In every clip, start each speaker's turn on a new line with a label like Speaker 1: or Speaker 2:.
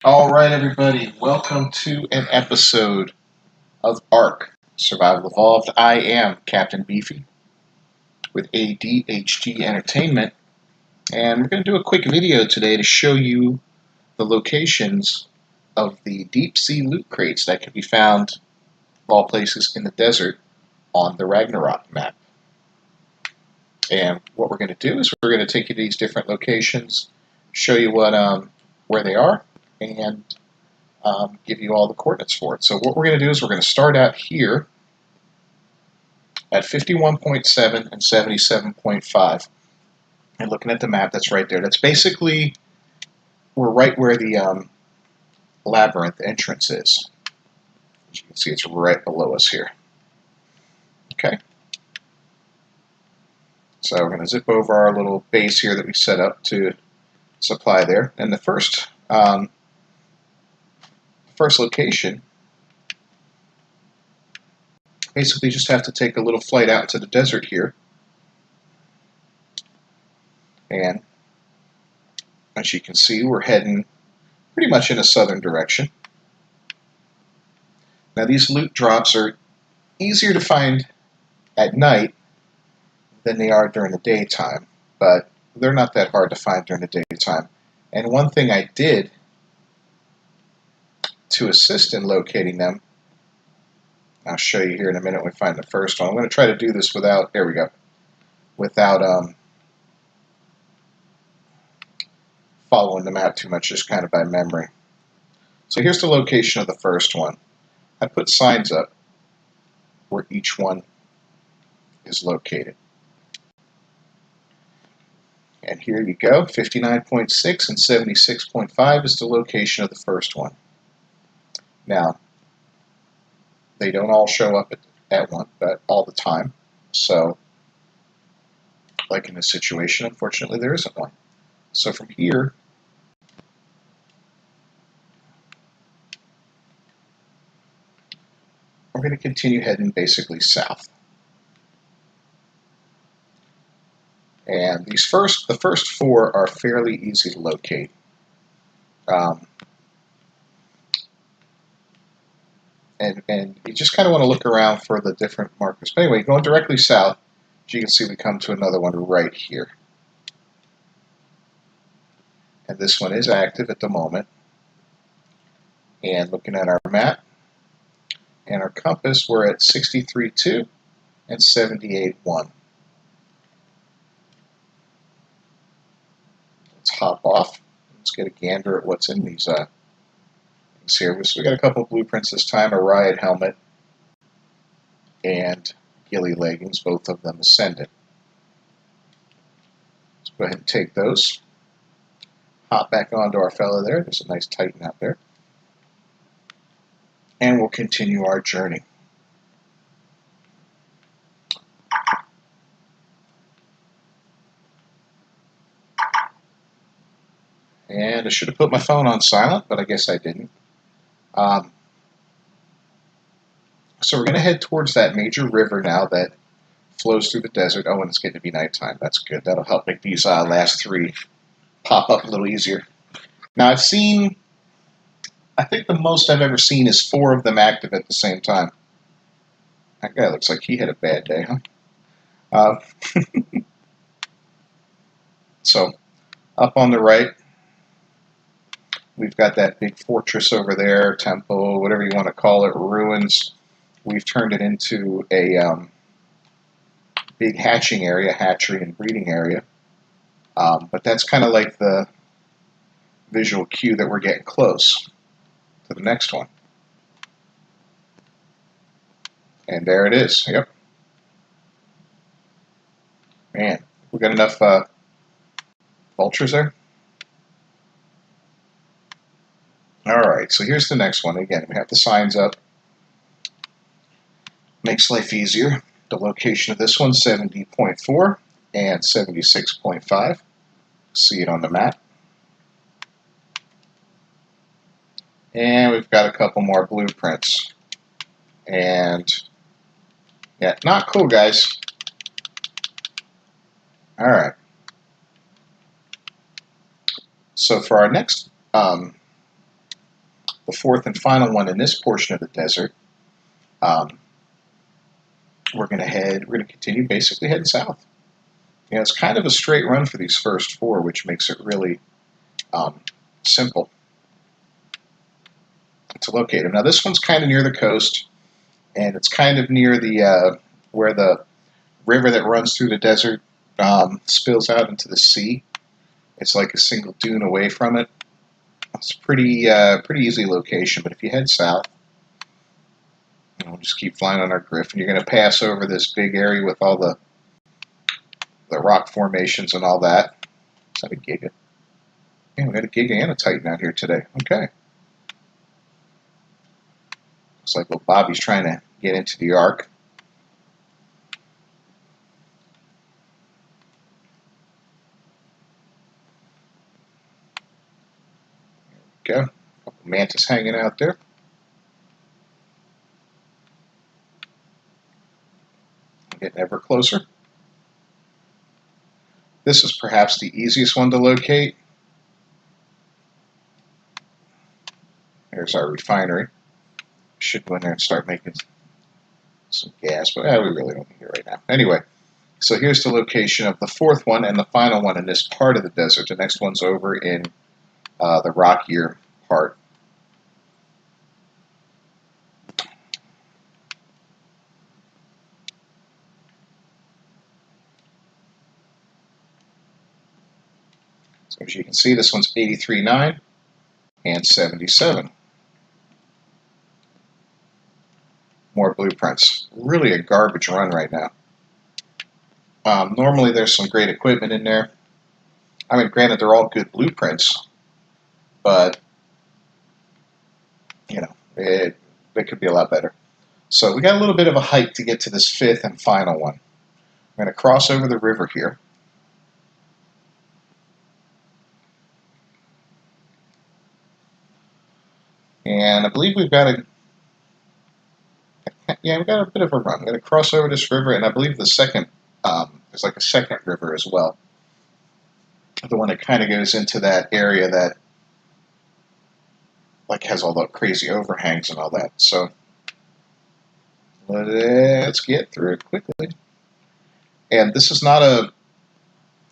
Speaker 1: All right, everybody, welcome to an episode of ARK Survival Evolved. I am Captain Beefy with ADHG Entertainment, and we're going to do a quick video today to show you the locations of the deep sea loot crates that can be found, of all places, in the desert on the Ragnarok map. And what we're going to do is we're going to take you to these different locations, show you where they are, and give you all the coordinates for it. So what we're going to do is we're going to start out here at 51.7 and 77.5. And looking at the map, that's right there. That's basically, we're right where the labyrinth entrance is. As you can see, it's right below us here. Okay. So we're going to zip over our little base here that we set up to supply there. And the first location, basically just have to take a little flight out into the desert here, and as you can see, we're heading pretty much in a southern direction. Now these loot drops are easier to find at night than they are during the daytime, but they're not that hard to find during the daytime. And one thing I did to assist in locating them, I'll show you here in a minute when we find the first one. I'm going to try to do this without, there we go, without following the map too much, just kind of by memory. So here's the location of the first one. I put signs up where each one is located. And here you go, 59.6 and 76.5 is the location of the first one. Now, they don't all show up at one, but all the time. So, like in this situation, unfortunately, there isn't one. So from here, we're going to continue heading basically south. And the first four are fairly easy to locate. And you just kind of want to look around for the different markers. But anyway, going directly south, as you can see, we come to another one right here. And this one is active at the moment. And looking at our map and our compass, we're at 63.2 and 78.1. Let's hop off. Let's get a gander at what's in these things here. So we got a couple of blueprints this time, a riot helmet and ghillie leggings, both of them ascendant. Let's go ahead and take those. Hop back onto our fellow there. There's a nice Titan out there. And we'll continue our journey. And I should have put my phone on silent, but I guess I didn't. So we're going to head towards that major river now that flows through the desert. Oh, and it's getting to be nighttime. That's good. That'll help make these last three pop up a little easier. Now I've seen, I think the most I've ever seen is 4 of them active at the same time. That guy looks like he had a bad day, huh? So, up on the right, we've got that big fortress over there, temple, whatever you want to call it, ruins. We've turned it into a big hatching area, hatchery and breeding area. But that's kind of like the visual cue that we're getting close to the next one. And there it is. Yep. Man, we got enough vultures there? Alright, so here's the next one. Again, we have the signs up. Makes life easier. The location of this one, 70.4 and 76.5. See it on the map. And we've got a couple more blueprints. And, yeah, not cool, guys. Alright. So for our next the fourth and final one in this portion of the desert, we're going to continue basically heading south. You know, it's kind of a straight run for these first four, which makes it really simple to locate them. Now, this one's kind of near the coast, and it's kind of near the where the river that runs through the desert spills out into the sea. It's like a single dune away from it. It's a pretty easy location, but if you head south, we'll just keep flying on our griff, and you're going to pass over this big area with all the rock formations and all that. Is that a giga? Yeah, we got a giga and a titan out here today. Okay. Looks like little Bobby's trying to get into the ark. There we go. A couple mantis hanging out there. Getting ever closer. This is perhaps the easiest one to locate. There's our refinery. Should go in there and start making some gas, but we really don't need it right now. Anyway, so here's the location of the fourth one and the final one in this part of the desert. The next one's over in the rockier part. So as you can see, this one's 83.9 and 77. More blueprints. Really a garbage run right now. Normally there's some great equipment in there. I mean, granted, they're all good blueprints, but, you know, they could be a lot better. So we got a little bit of a hike to get to this fifth and final one. I'm going to cross over the river here. And I believe we've got we've got a bit of a run. I'm going to cross over this river, and I believe the second, there's like a second river as well. The one that kind of goes into that area that like has all the crazy overhangs and all that. So let's get through it quickly. And this is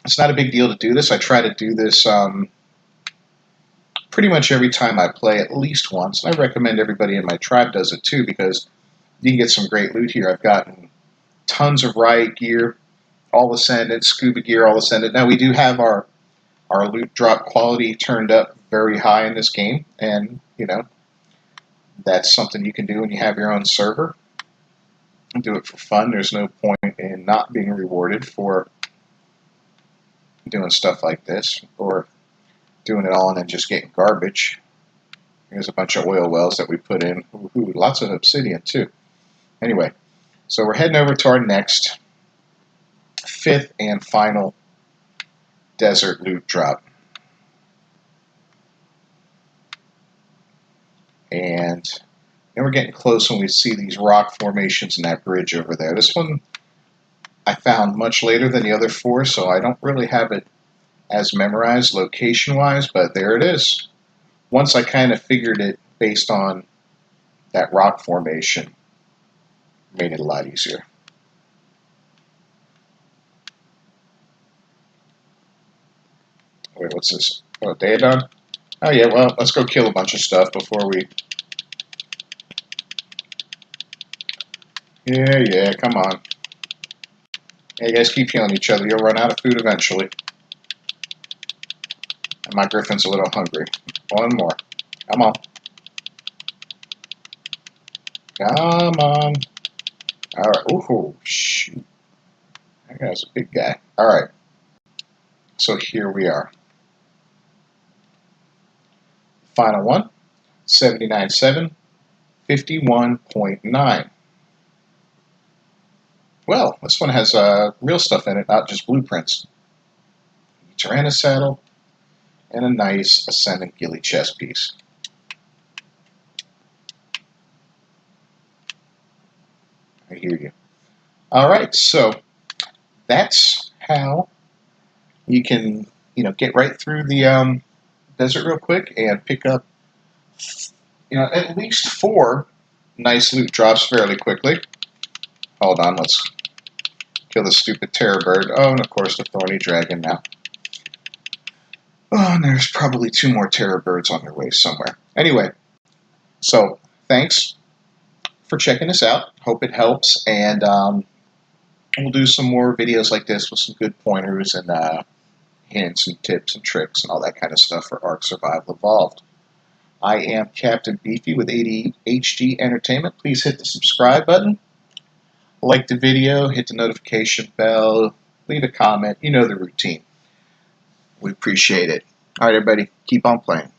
Speaker 1: it's not a big deal to do this. I try to do this pretty much every time I play at least once. And I recommend everybody in my tribe does it too, because you can get some great loot here. I've gotten tons of riot gear, all ascendant, scuba gear, all ascendant. Now we do have our loot drop quality turned up very high in this game, and you know, that's something you can do when you have your own server. Do it for fun. There's no point in not being rewarded for doing stuff like this, or doing it all and then just getting garbage. Here's a bunch of oil wells that we put in. Ooh, lots of obsidian too. Anyway, so we're heading over to our next fifth and final desert loot drop. And then we're getting close when we see these rock formations and that bridge over there. This one I found much later than the other four, so I don't really have it as memorized location-wise, but there it is. Once I kind of figured it based on that rock formation, it made it a lot easier. Wait, what's this? Oh, Daedon? Oh yeah, well, let's go kill a bunch of stuff before we... Yeah, come on. Yeah, you guys keep healing each other. You'll run out of food eventually. And my griffin's a little hungry. One more. Come on. Come on. Alright. Ooh, shoot. That guy's a big guy. Alright. So here we are. Final one. 79.7. 51.9. Well, this one has real stuff in it, not just blueprints. Tyrannis saddle and a nice Ascendant Ghillie chest piece. I hear you. All right, so that's how you can, get right through the desert real quick and pick up, at least 4 nice loot drops fairly quickly. Hold on, let's kill the stupid terror bird. Oh, and of course the thorny dragon now. Oh, and there's probably 2 more terror birds on their way somewhere. Anyway, so thanks for checking this out. Hope it helps, and we'll do some more videos like this with some good pointers and hints and tips and tricks and all that kind of stuff for Ark Survival Evolved. I am Captain Beefy with ADHD Entertainment. Please hit the subscribe button, like the video, hit the notification bell, leave a comment. You know the routine. We appreciate it. All right, everybody, keep on playing.